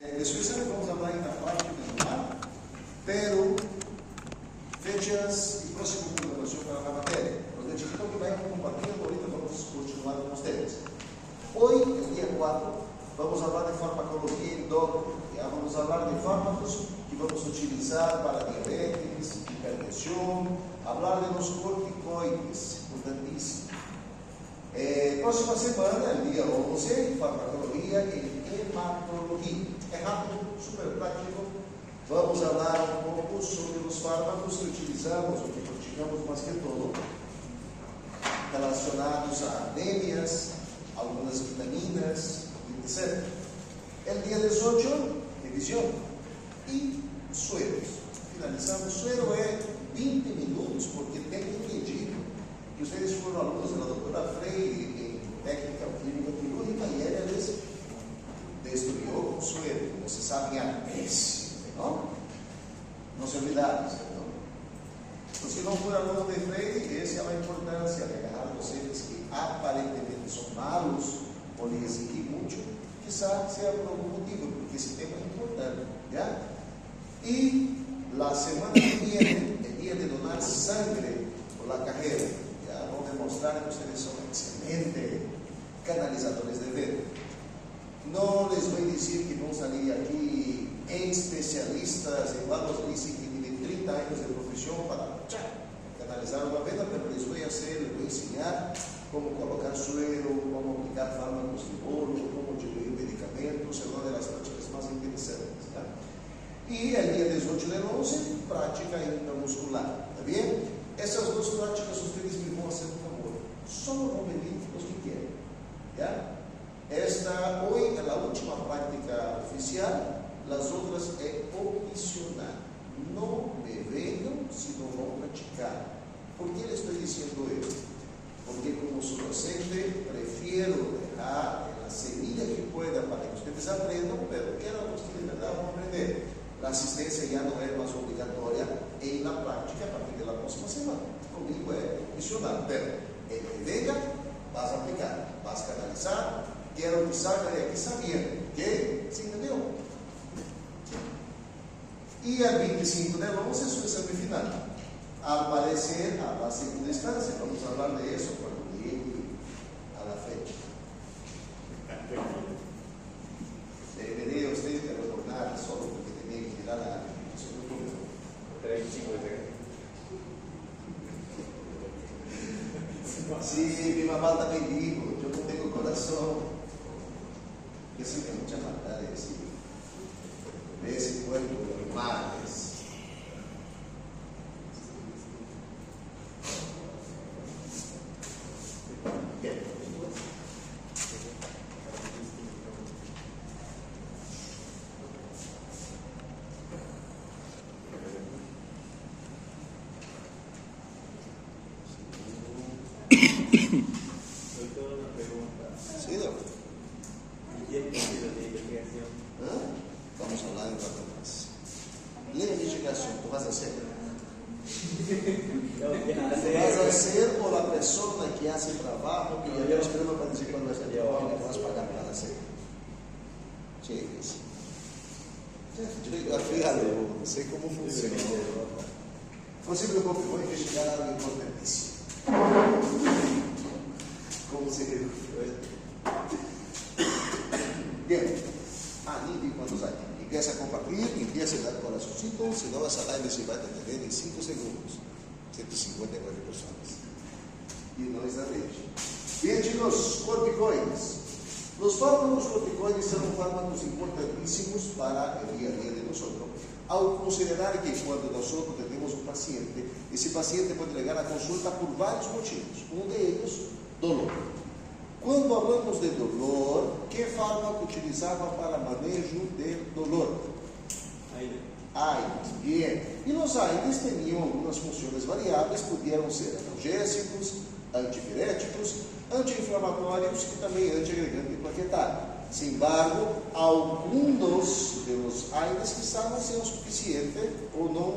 Después vamos a hablar en la parte normal, pero fechas y próxima programación para la materia. Los de chiquito que vayan compartiendo, ahorita vamos a continuar con ustedes. Hoy, el día 4, vamos a hablar de farmacología endócrina. Ya vamos a hablar de fármacos que vamos a utilizar para diabetes, hipertensión, hablar de los corticoides, importantísimo. Próxima semana, el día 11, farmacología y hematología. Es rápido, súper práctico. Vamos a hablar un poco sobre los fármacos que utilizamos, o que practicamos más que todo, relacionados a anemias, algunas vitaminas, etc. El día 18, revisión y sueros. Finalizamos. Suero es 20 minutos, porque tengo entendido que ustedes fueron alumnos de la doctora Freire en técnica clínica quirúrgica y ella les estudió con suero, como se sabe, a meses, ¿no? No se olvidaron, ¿no? Pues si no fue alumno de Freire, esa es la importancia de agarrar docentes que aparentemente son malos o les exigir mucho, quizás sea por algún motivo, porque ese tema es importante, ¿ya? Y la semana que viene, el día de donar sangre por la carrera, ya vamos a demostrar que ustedes son excelentes canalizadores de vida. No les voy a decir que van a salir aquí especialistas, igual nos dicen que tienen 30 años de profesión para canalizar una vena, pero les voy a enseñar cómo colocar suero, cómo aplicar fármacos de bolo, cómo diluir medicamentos, es una de las prácticas más interesantes, ¿ya? Y el día 18 del 11, práctica intramuscular, ¿está bien? Esas dos prácticas ustedes me van a hacer un favor, solo repetir los que quieren, ¿ya? Esta hoy es la última práctica oficial, las otras es opcional. No me vengan si no van a practicar. ¿Por qué le estoy diciendo esto? Porque como su docente prefiero dejar en la semilla que pueda para que ustedes aprendan, pero quieran los que de verdad van a aprender. La asistencia ya no es más obligatoria en la práctica a partir de la próxima semana. Conmigo es opcional, pero el que venga, vas a aplicar, vas a canalizar. Quiero que salga de aquí sabiendo que se entendió. Y el 25 del 11 es su examen final. Al parecer, a la segunda instancia, vamos a hablar de eso cuando llegue a la fecha. Debería usted recordar solo porque tenía que mirar la aplicación del número. 35 de Sí, mi mamá también dijo, yo no tengo corazón. Que sí que mucha maldad de ese cuerpo de madres. Bien. Sí, doctor. Vamos a hablar en un rato más. Ley de investigación, ¿tú vas a hacer? ¿Vas a hacer por la persona que hace el trabajo, que ya está esperando para decir cuándo es el trabajo que vas a pagar para hacer? Sí, sí. Yo fíjate, no sé cómo funciona. No se preocupe, voy a investigar algo importantísimo. ¿Cómo se ve? Bien, anime cuando salga. Empieza a compartir, empieza a dar corazoncito, si no esa live se va a detener en 5 segundos. 159 personas. Y no está hecho. Bien, chicos, corticoides. Los fármacos corticoides son fármacos importantísimos para el día a día de nosotros. Al considerar que cuando nosotros tenemos un paciente, ese paciente puede llegar a consulta por varios motivos. Uno de ellos, dolor. Cuando hablamos de dolor, ¿qué fármaco utilizaban para manejo del dolor? AINES, bien. Y los AINES tenían algunas funciones variables, pudieron ser analgésicos, antipiréticos, anti-inflamatórios y también antiagregante plaquetário. Sin embargo, algunos de los AINES quizás no sean suficientes, o no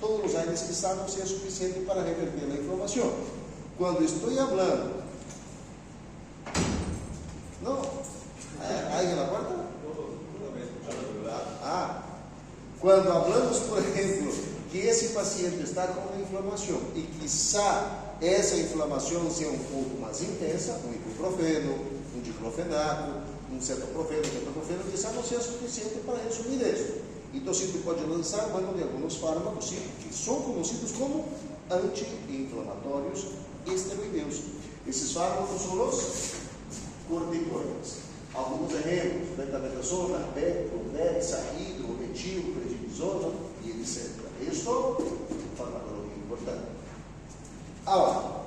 todos los AINES quizás no sean suficientes para revertir la inflamación. Cuando estoy hablando, ¿no? ¿Hay en la puerta? Quando falamos, por exemplo, que esse paciente está com uma inflamação e quizá essa inflamação seja um pouco mais intensa, um ibuprofeno, um diclofenaco, um cetoprofeno, quizá não seja suficiente para resumir isso. Então, você pode lançar mão de alguns fármacos que são conhecidos como anti-inflamatórios esteroideus. Esses fármacos são os corticoides. Alguns exemplos: betametazola, bexa, hidrometil, prednisona e etc. Isto é farmacologia importante. Agora,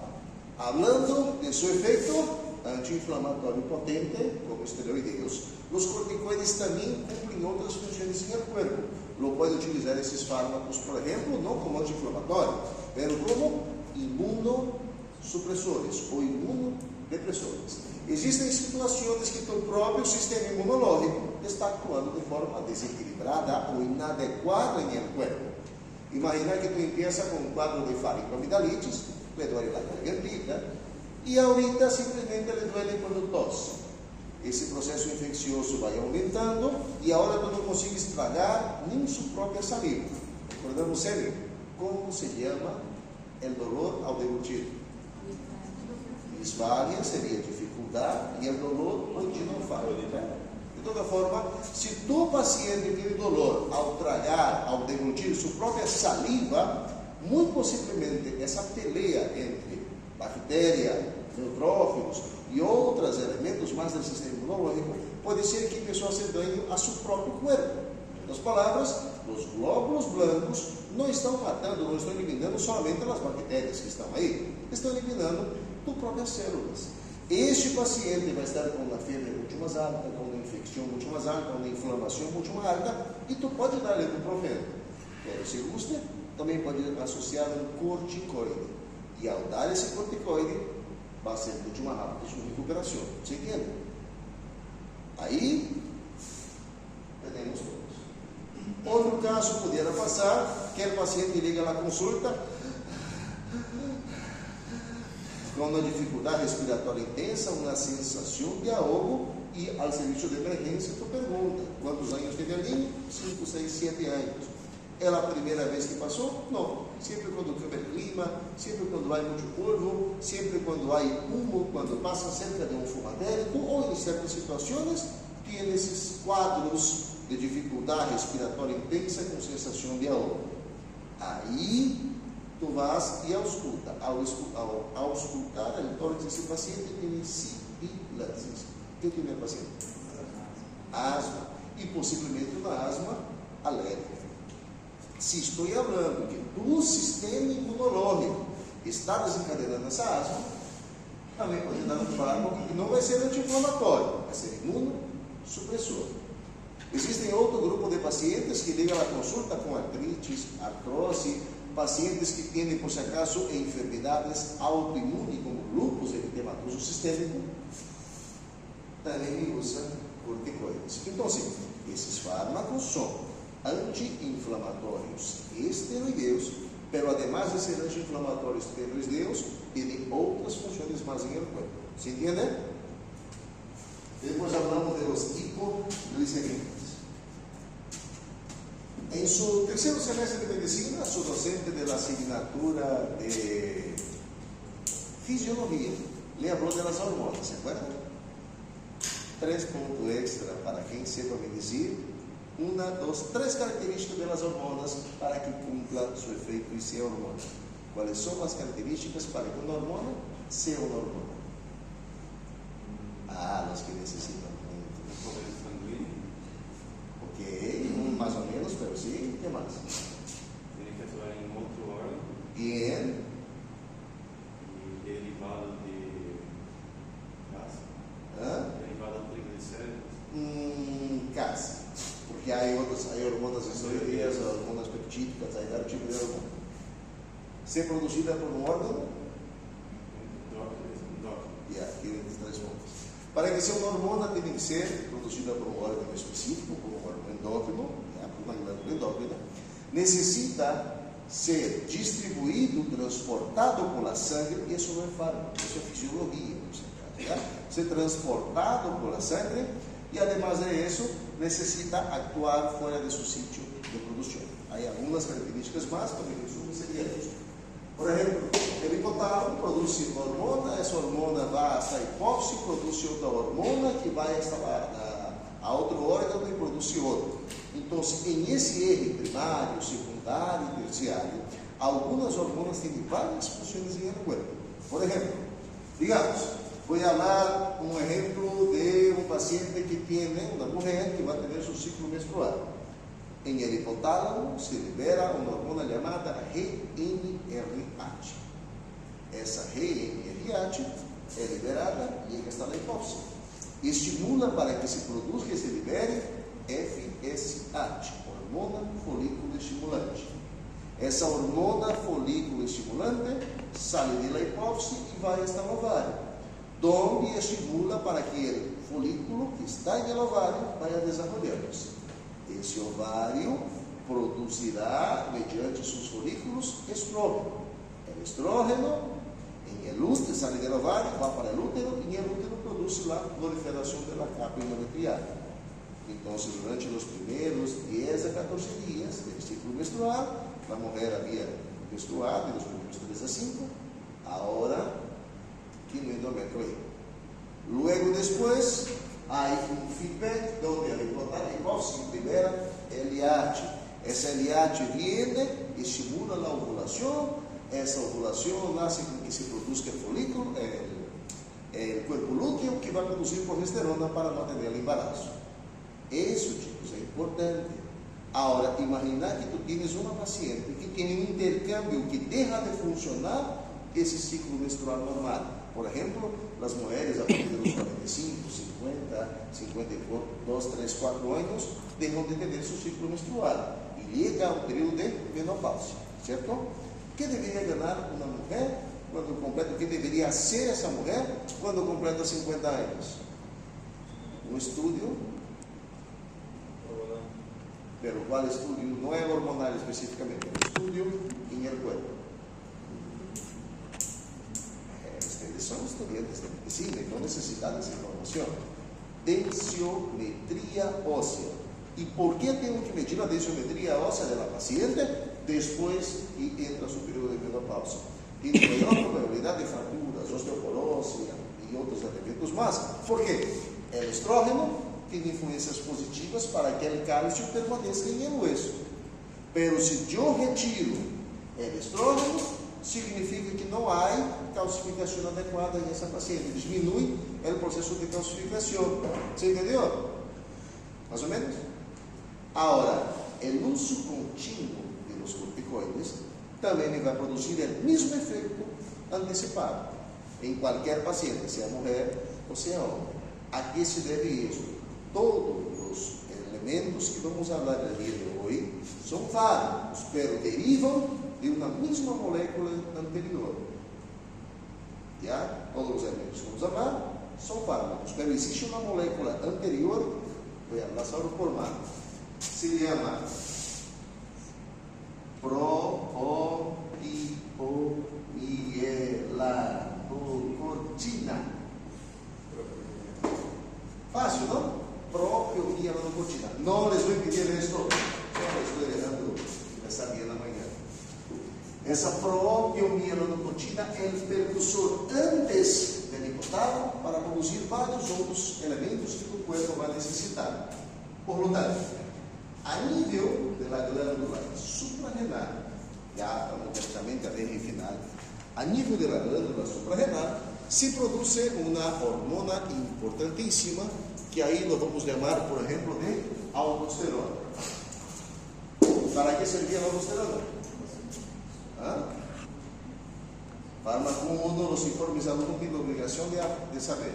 falando de seu efeito anti-inflamatório potente, como esteroideus, os corticoides também cumprem outras funções no corpo. Lo pode utilizar esses fármacos, por exemplo, não como anti-inflamatório, mas como imunossupressores ou imunodepressores. Existem situações que o próprio sistema imunológico está actuando de forma desequilibrada ou inadequada em el cuerpo. Imagina que tu empieza com um quadro de faringoamidalitis, le duele la gargantita, e ahorita simplesmente le duele quando tosse. Esse processo infeccioso vai aumentando e agora tu não consegues tragar nem sua própria saliva. Recordamos sempre como se chama o dolor ao deglutir. Disfagia seria dificuldade e o dolor odinofagia. De toda forma, se tu paciente tem dolor ao tragar, ao deglutir sua própria saliva, muito possivelmente essa peleia entre bactéria, neutrófilos e outros elementos mais do sistema imunológico pode ser que começou a ser dano a seu próprio corpo. Em outras palavras, os glóbulos brancos não estão matando, não estão eliminando somente as bactérias que estão aí, estão eliminando tu próprias células. Este paciente vai estar com uma febre muito mais alta, com uma infecção muito mais alta, com uma inflamação muito mais alta, e tu pode dar ibuprofeno. Mas se gusta, também pode associar um corticoide. E ao dar esse corticoide, vai ser muito mais rápido sua recuperação. Você entende? Aí, temos todos. Outro caso poderia passar, que o paciente liga na consulta com uma dificuldade respiratória intensa, uma sensação de ahogo, e ao serviço de emergência tu pergunta: quantos anos teve ali? 5, 6, 7 anos. É a primeira vez que passou? Não. Sempre quando cambia o clima, sempre quando há muito polvo, sempre quando há humo, quando passa cerca de um fumadérico, ou em certas situações, tem esses quadros de dificuldade respiratória intensa com sensação de ahogo. Aí, tu vas e ausculta. Ao auscultar o tórax desse paciente, tem sibilantes. O que tem o paciente? Asma. E possivelmente uma asma alérgica. Se estou falando que do sistema imunológico está desencadenando essa asma, também pode dar um fármaco que não vai ser anti-inflamatório, vai ser imunossupressor. Existem outro grupo de pacientes que ligam à consulta com artrite, artrose, pacientes que têm, por si acaso, enfermidades autoimunes, como lúpus eritematoso sistêmico, também usam corticoides. Então, sim, esses fármacos são anti-inflamatórios esteroideus, pero además de ser anti-inflamatórios esteroideus, tem outras funções mais em el cuerpo. ¿Se entende? Depois falamos de los hipoglicemiantes. Em seu terceiro semestre de medicina, sou docente da asignatura de fisiologia. Le habló de las hormonas, ¿se acuerdan? 3 pontos extra para quem sepa me dizer 1, 2, 3 características das hormonas para que cumpla seu efeito e seja hormona. Quais são as características para que uma hormona seja uma hormona? Los que necessitam muito. Ok, mais ou menos, pero sim, o que mais? Tem que atuar em outro órgão. Bien. E derivado de gás. Derivado de triglicéridos. Casi. Porque há hormonas esteroideas, hormonas peptídicas, aí vários tipos de hormona. Ser produzida por um órgão? Aqui os 3 pontos. Para que seja uma hormona, tem que ser produzida por um órgão específico, por um órgão endócrino, por uma glândula endócrina. Necessita ser distribuído, transportado pela sangue. Isso não é fármaco, isso é fisiologia. Ser transportado pela sangue, e además de isso, necesita actuar fuera de su sitio de producción. Hay algunas características más, pero en resumen sería eso. Por ejemplo, el hipotálamo produce una hormona, esa hormona va hasta a hipófise, produce otra hormona que va a otro órgano y produce otro. Entonces, en ese eje primario, secundario y terciario, algunas hormonas tienen varias funciones en el cuerpo. Por ejemplo, digamos, voy a hablar un ejemplo de un paciente que tiene, una mujer que va a tener su ciclo menstrual. En el hipotálamo se libera una hormona llamada GnRH. Esa GnRH es liberada y llega hasta la hipófise. Estimula para que se produzca y se libere FSH, hormona folículo estimulante. Essa hormona folículo estimulante sale de la hipófise y va hasta el ovario, donde estimula para que el folículo que está en el ovario vaya desarrollándose. Esse ovário produzirá, mediante seus folículos, estrógeno. El estrógeno, en el útero, sale del ovario, va para el útero, y el útero produce la proliferación de la capa endometrial. Entonces, durante los primeros 10 a 14 días del ciclo menstrual, la mujer había menstruado de los primeros 3 a 5, ahora tiene endometrio ahí. Luego, después, hay un feedback donde el hipófise libera LH. Essa LH viene, estimula la ovulación. Essa ovulación hace con que se produzca el folículo, el cuerpo lúteo, que va a producir progesterona para mantener el embarazo. Eso, chicos, es importante. Ahora, imagina que tú tienes una paciente que tiene un intercambio que deja de funcionar ese ciclo menstrual normal. Por ejemplo, las mujeres a partir de los 45, 50, 52, 3, 4 años dejan de tener su ciclo menstrual y llega a un periodo de menopausia, ¿cierto? ¿Qué debería ganar una mujer cuando completa? ¿Qué debería hacer esa mujer cuando completa 50 años? Un estudio, pero ¿cuál estudio? No es hormonal específicamente, un estudio en el cuerpo. Son estudiantes de medicina y no necesitan esa información. Densiometría ósea. ¿Y por qué tengo que medir la densiometría ósea de la paciente después que entra su periodo de menopausia? Tiene mayor probabilidad de fracturas, osteoporosis y otros elementos más. ¿Por qué? El estrógeno tiene influencias positivas para que el calcio permanezca en el hueso. Pero si yo retiro el estrógeno, significa que não há calcificação adequada em essa paciente, diminui o processo de calcificação. Você entendeu? Mais ou menos? Agora, o uso contínuo de los corticoides também vai produzir o mesmo efeito antecipado em qualquer paciente, seja mulher ou seja homem. A que se deve isso? Todos os elementos que vamos falar no dia de hoje são vários, mas derivam de una misma molécula anterior. ¿Ya? Todos los elementos que vamos a hablar son fármacos, pero existe una molécula anterior, voy a hablar solo por mano, se llama propionmielanocortina. Fácil, ¿no? Propionmielanocortina. No les voy a pedir esto, solo estoy dejando esta bien la mañana. Essa propionmielanocortina é o precursor antes do hipotálamo para produzir vários outros elementos que o corpo vai necessitar. Por lo tanto, a nível da glândula suprarrenal, já praticamente a vez final, a nível da glândula suprarrenal, se produz uma hormona importantíssima, que aí nós vamos chamar, por exemplo, de aldosterona. Para que servia a aldosterona? Fármaco, uno de los informes alunos tiene la obligación de saber.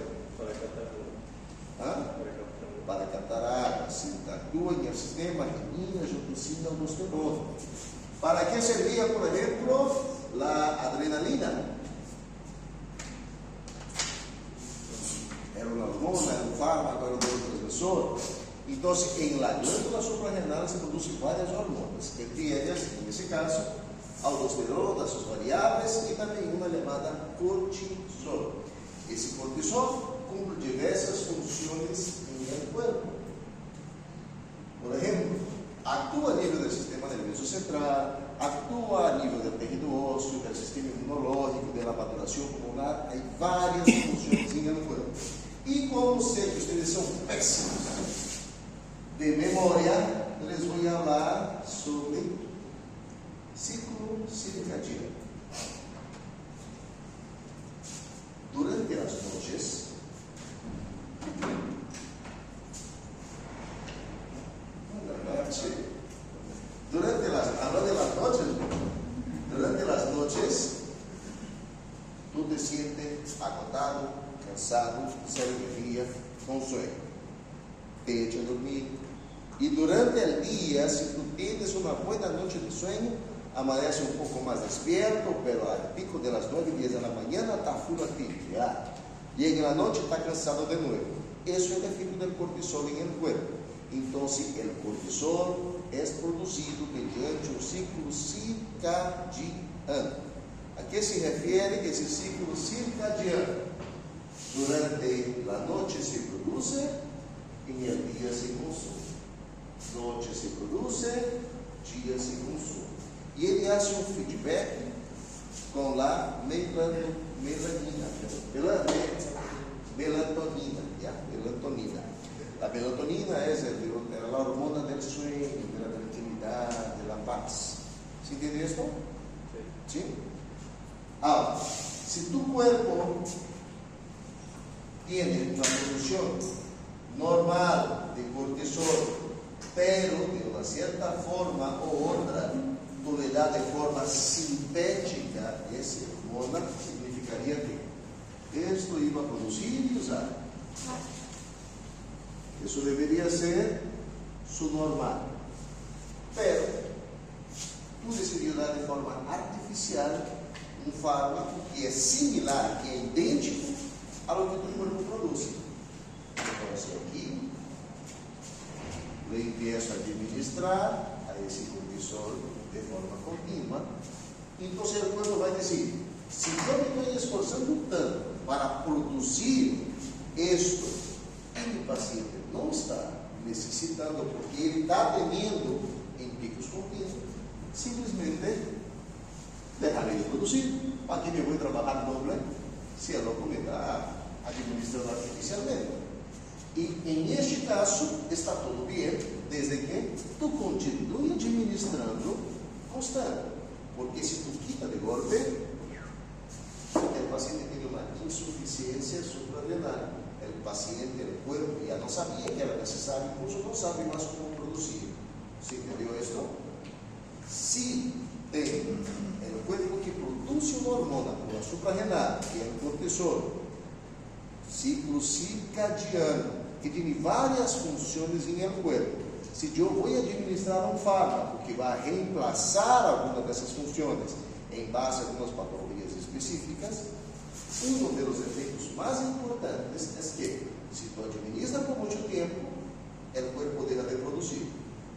Para captar agua, se actúa en el sistema renina, angiotensina, aldosterona. ¿Para qué servía, por ejemplo, la adrenalina? Era una hormona, era un fármaco, era un neurotransmisor. Entonces, en la glándula suprarrenal se producen varias hormonas, entre ellas, en ese caso, aldosterona, sus variáveis e também uma chamada cortisol. Esse cortisol cumpre diversas funções no corpo. Por ejemplo, actúa a nivel del sistema nervioso central, actúa a nivel del tejido óseo, del sistema inmunológico, de la maduración pulmonar. Hay varias funciones en el cuerpo. Y como sé que ustedes son pésimos de memoria, les voy a hablar sobre ciclo circadiano. Durante las noches, durante las noches, tú te sientes agotado, cansado, sin energía, con sueño. Te echa a dormir. Y durante el día, si tú tienes una buena noche de sueño, amanece un poco más despierto, pero al pico de las 9 y 10 de la mañana está full activo. Ya. Y en la noche está cansado de nuevo. Eso es el efecto del cortisol en el cuerpo. Entonces, el cortisol es producido mediante un ciclo circadiano. ¿A qué se refiere ese ciclo circadiano? Durante la noche se produce, en el día se consume. Noche se produce, día se consume. Y él hace un feedback con la melatonina. La melatonina es la hormona del sueño, de la tranquilidad, de la paz. ¿Sí entiende esto? ¿Sí? Ahora, si tu cuerpo tiene una producción normal de cortisol, pero de una cierta forma u otra, tú le das de forma sintética esa hormona, significaría que esto iba a producir y usar. Eso debería ser su normal. Pero tú decidió dar de forma artificial un fármaco que es similar, que es idéntico a lo que tu cuerpo produce. Entonces aquí le empiezo a administrar a ese cortisol de forma continua. Entonces el cuerpo va a decir, si yo me estoy esforzando tanto para producir esto, y mi paciente no está necesitando porque ele está teniendo en picos continuos, simplesmente dejaré de producir. ¿Para qué me voy a trabajar doble si el loco me está administrando artificialmente? Y en este caso está todo bien desde que tú continúes administrando constante. Porque si tú quitas de golpe, el paciente tiene una insuficiencia suprarrenal. El paciente, el cuerpo ya no sabía que era necesario, incluso no sabe más cómo producir. ¿Sí entendió esto? Si tem el cuerpo que produce una hormona como la suprarrenal, que es el cortisol, ciclo circadiano, que tiene varias funciones en el cuerpo. Si yo voy a administrar un fármaco que va a reemplazar alguna de esas funciones en base a algunas patologías específicas, uno de los efectos más importantes es que si tú administras por mucho tiempo, el cuerpo deja de producir.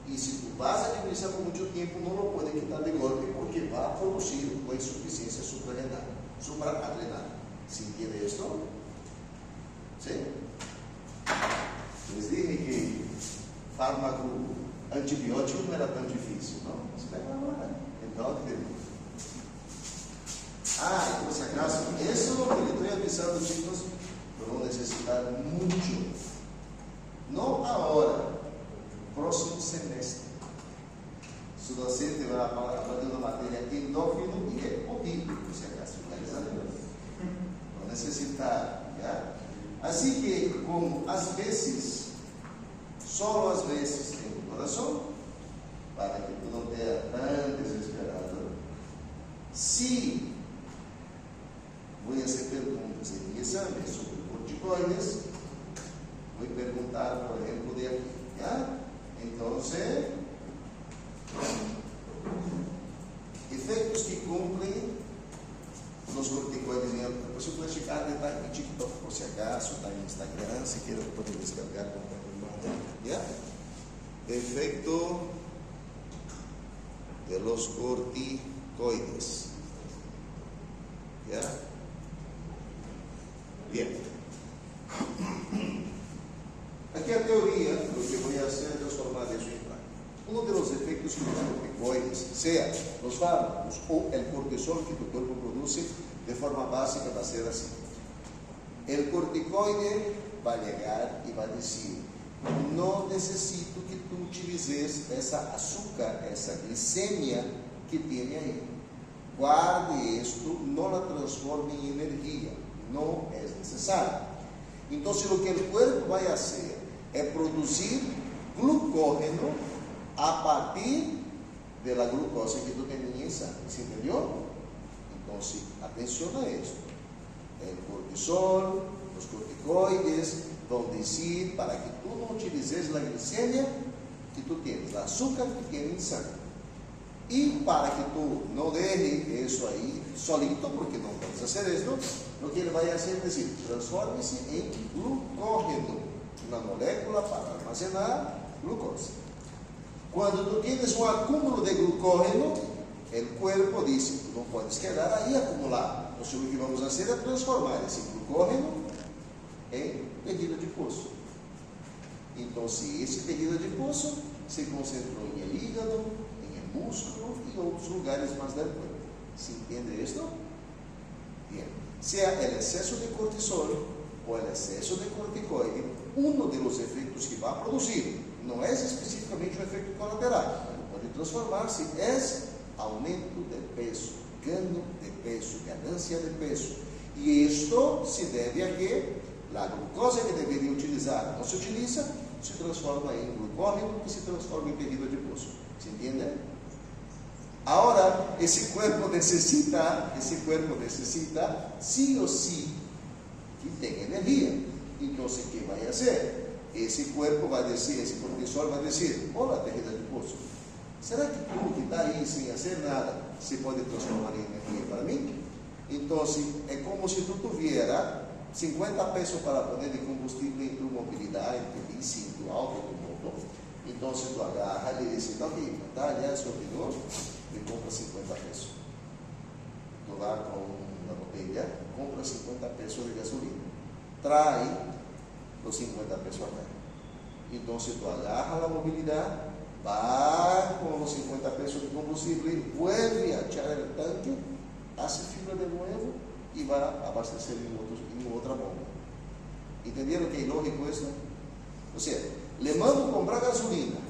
Y si tú vas a administrar por mucho tiempo, no lo puedes quitar de golpe porque va a producir una insuficiencia suprarrenal. ¿Sí entiende esto? ¿Sí? Les dije que fármaco antibiótico no era tan difícil, ¿no? Espera ahora. Entonces, por si acaso, eso es lo que le estoy avisando, chicos, lo van a necesitar mucho. No ahora, próximo semestre. Su docente va a hablar de una materia endócrino y es horrible, por si acaso, lo necesitar, ¿ya? Así que, como às vezes, solo às vezes tem o coração, para que tu não tenha tão desesperado. Se vou fazer perguntas em exame sobre corticoides, vou perguntar, por exemplo, de aqui, ¿ya? Então, efeitos que cumprem los corticoides. Depois eu vou checar detalhe em TikTok, por si acaso, está en Instagram, si quieren poder descargar con tu ¿ya? Efecto de los corticoides. ¿Ya? Bien. Aquí a teoría, lo que voy a hacer es transformar eso en de los efectos que los corticoides, sea los fármacos o el cortisol que tu cuerpo produce, de forma básica va a ser así. El corticoide va a llegar y va a decir: no necesito que tú utilices esa azúcar, esa glicemia que tiene ahí. Guarde esto, no la transforme en energía, no es necesario. Entonces lo que el cuerpo va a hacer es producir glucógeno a partir de la glucosa que tú tenías en sangre. ¿Se entendió? Entonces, atención a esto. El cortisol, los corticoides vão decir para que tú no utilices la glicemia que tú tienes, la azúcar que tienes en sangre. Y para que tú no dejes eso ahí solito, porque no puedes hacer esto, lo que él va a hacer es decir: transfórmese en glucógeno, una molécula para almacenar glucosa. Cuando tú tienes un acúmulo de glucógeno, el cuerpo dice: tú no puedes quedar ahí acumulado. Entonces lo que vamos a hacer es transformar ese glucógeno en tejido adiposo. Entonces ese tejido adiposo se concentró en el hígado, en el músculo y otros lugares más del cuerpo. ¿Se entiende esto? Bien. Sea el exceso de cortisol o el exceso de corticoide, uno de los efectos que va a producir no es específicamente un efecto colateral, pero puede transformarse, es aumento del peso, gano de peso, ganancia de peso. Y esto se debe a que la glucosa que debería utilizar no se utiliza, se transforma en glucógeno, que se transforma en tejido adiposo. ¿Se entiende? Ahora, ese cuerpo necesita sí o sí que tenga energía. Entonces, ¿qué va a hacer? Ese cuerpo va a decir, ese cortisol va a decir: hola, tejido adiposo, ¿será que tú que está ahí sin hacer nada se puede transformar en energía para mí? Entonces, es como si tú tuvieras 50 pesos para poner de combustible en tu movilidad, en tu bici, en tu auto, en tu moto. Entonces tú agarras y le dices: ok, está allá el surtidor, me compra 50 pesos. Tú vas con una botella, compra 50 pesos de gasolina, trae los 50 pesos acá. Entonces tú agarras la movilidad, va con los 50 pesos de combustible, vuelve a echar el tanque, hace fila de nuevo y va a abastecer en otra bomba. ¿Entendieron que es lógico esto? O sea, le mando comprar gasolina,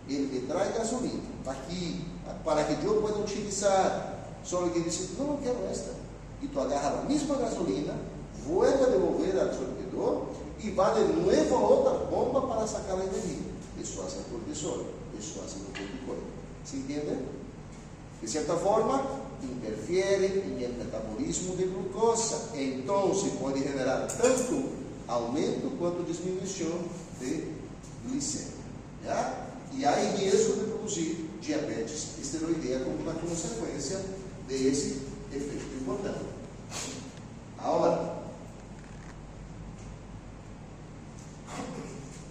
ele me trae gasolina aquí para que yo pueda utilizar, solo que dice: no quiero esta. Y tú agarras la misma gasolina, vuelve a devolver al surtidor y va de nuevo a otra bomba para sacar la energía. Eso hace el cortisol, eso hace el corticoide. ¿Se entiende? De cierta forma, interfiere en el metabolismo de glucosa. Entonces puede generar tanto aumento quanto disminuição de glicemia. ¿Ya? Y hay riesgo de producir diabetes esteroidea como una consecuencia de ese efecto importante. Ahora,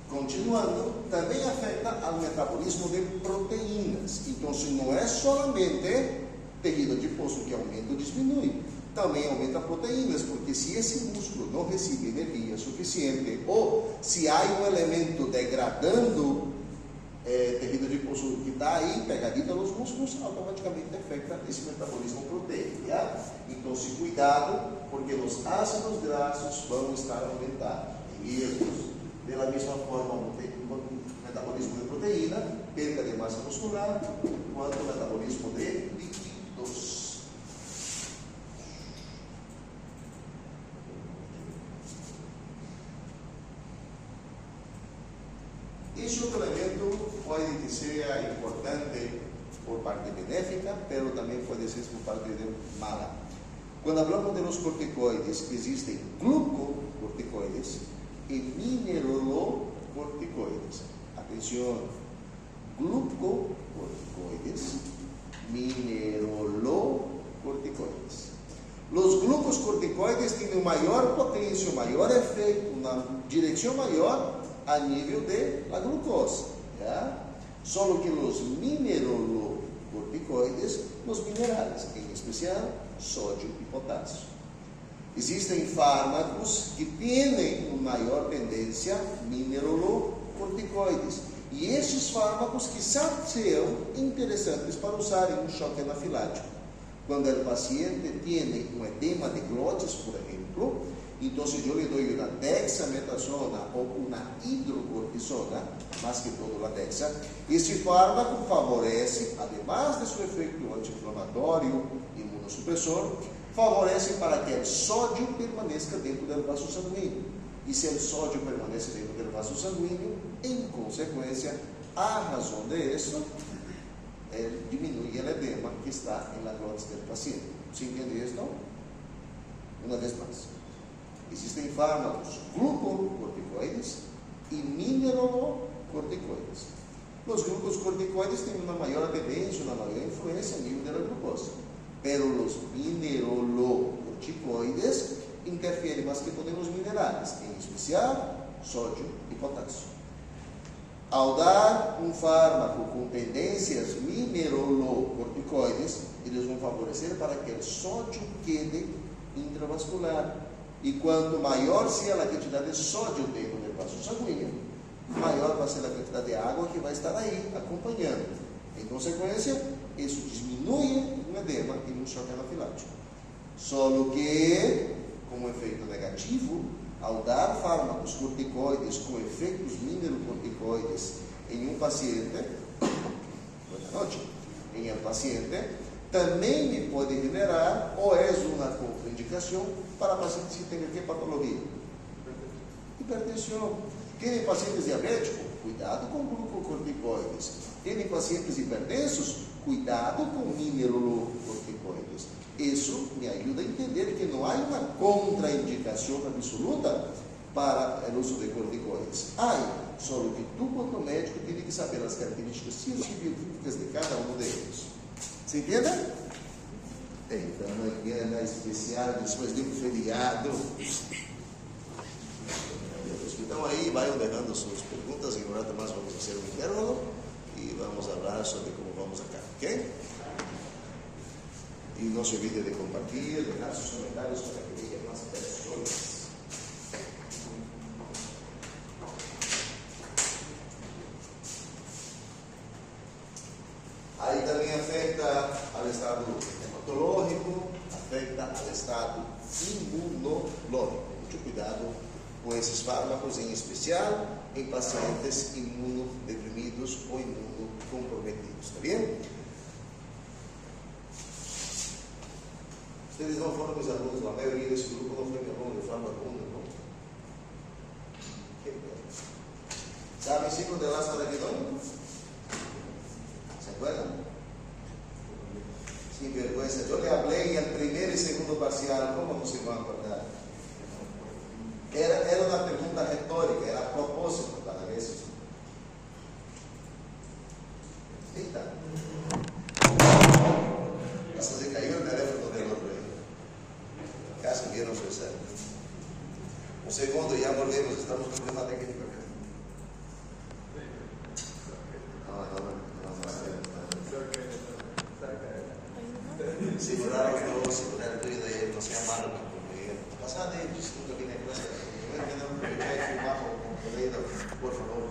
continuando, también afecta al metabolismo de proteínas. Entonces no es solamente tejido adiposo que aumenta o diminui, também aumenta proteínas, porque se esse músculo não recebe energia suficiente, ou se há um elemento degradando tejido adiposo que está aí, pegadito nos músculos, automaticamente afeta esse metabolismo proteico. ¿Ya? Então, se cuidado, porque os ácidos graxos vão estar aumentando. De la mesma forma, o metabolismo de proteína, perda de massa muscular, quanto o metabolismo de líquidos. Esse outro elemento pode ser importante por parte benéfica, pero também pode ser por parte de mala. Quando hablamos de los corticoides, existem glucocorticoides e mineralocorticoides. Atenção, glucocorticoides, mineralocorticoides. Los glucocorticoides têm uma maior potência, um maior efeito, uma direção maior a nível de la glucosa. ¿Ya? Solo que los mineralocorticoides, los minerales, en especial sodio y potasio. Existen fármacos que tienen una mayor tendencia mineralocorticoides E esses fármacos quizás sejam interessantes para usar em um choque anafilático. Quando o paciente tem um edema de glotes, por exemplo, então eu lhe dou uma dexametasona ou uma hidrocortisona, mais que todo a dexa, esse fármaco favorece, además de seu efeito anti-inflamatório, imunossupressor, favorece para que o sódio permaneça dentro do vaso sanguíneo. E se o sódio permanece dentro do vaso sanguíneo, em consequência, a razão de isso diminui o edema que está na glotis do paciente. ¿Se entende isso? Uma vez mais. Existem fármacos glucocorticoides e mineralocorticoides. Os glucocorticoides têm uma maior aderência, uma maior influência no nível da glucose. Pero os mineralocorticoides interferem mais que todos os minerais, em especial sódio e potássio. Ao dar um fármaco com tendências mineralocorticoides, eles vão favorecer para que o sódio quede intravascular. E quanto maior seja a quantidade de sódio dentro do vaso sanguíneo, maior vai ser a quantidade de água que vai estar aí acompanhando. Em consequência, isso diminui o edema e um choque anafilático. Só que, como efeito negativo, ao dar fármacos corticoides com efeitos minerocorticoides em um paciente, também me pode generar ou é uma contraindicação para pacientes que têm que patologia? Hipertensão. Tem pacientes diabéticos? Cuidado com glucocorticoides. Tem pacientes hipertensos? Cuidado com mineralocorticoides. Isso me ajuda a entender que não há uma contraindicação absoluta para o uso de corticoides. Só que tu, quanto médico, tem que saber as características científicas de cada um deles. Se entende? Então, manhã especial, depois de um feriado. Então, aí, vai deixando suas perguntas. Em um momento mais vamos fazer um intervalo e vamos falar sobre como vamos acá, ok? E não se olvide de compartilhar, deixar seus comentários para que lleguen mais pessoas. Aí também afeta ao estado hematológico, afeta ao estado imunológico. Muito cuidado com esses fármacos, em especial em pacientes imunodeprimidos ou imunocomprometidos. Está bem? Ustedes não foram meus alunos, a maioria desse grupo não foi meu aluno, eu falo aluno, não? ¿Sabe el ciclo de Lázaro de Guidón? ¿Se acuerdan? Sin vergüenza. Yo le hablé en el primer y segundo parcial, ¿cómo no se van a acordar? Era una pregunta retórica, era a propósito para eso. Eita. Hasta se cayó el teléfono del otro ahí. Casi vieron su examen. Un segundo, ya volvemos, estamos con problema técnico. Seguraram que eu segurar o dedo aí, não se amaram porque passar deles, nunca vi na classe. Eu não filmar com o dedo, por favor.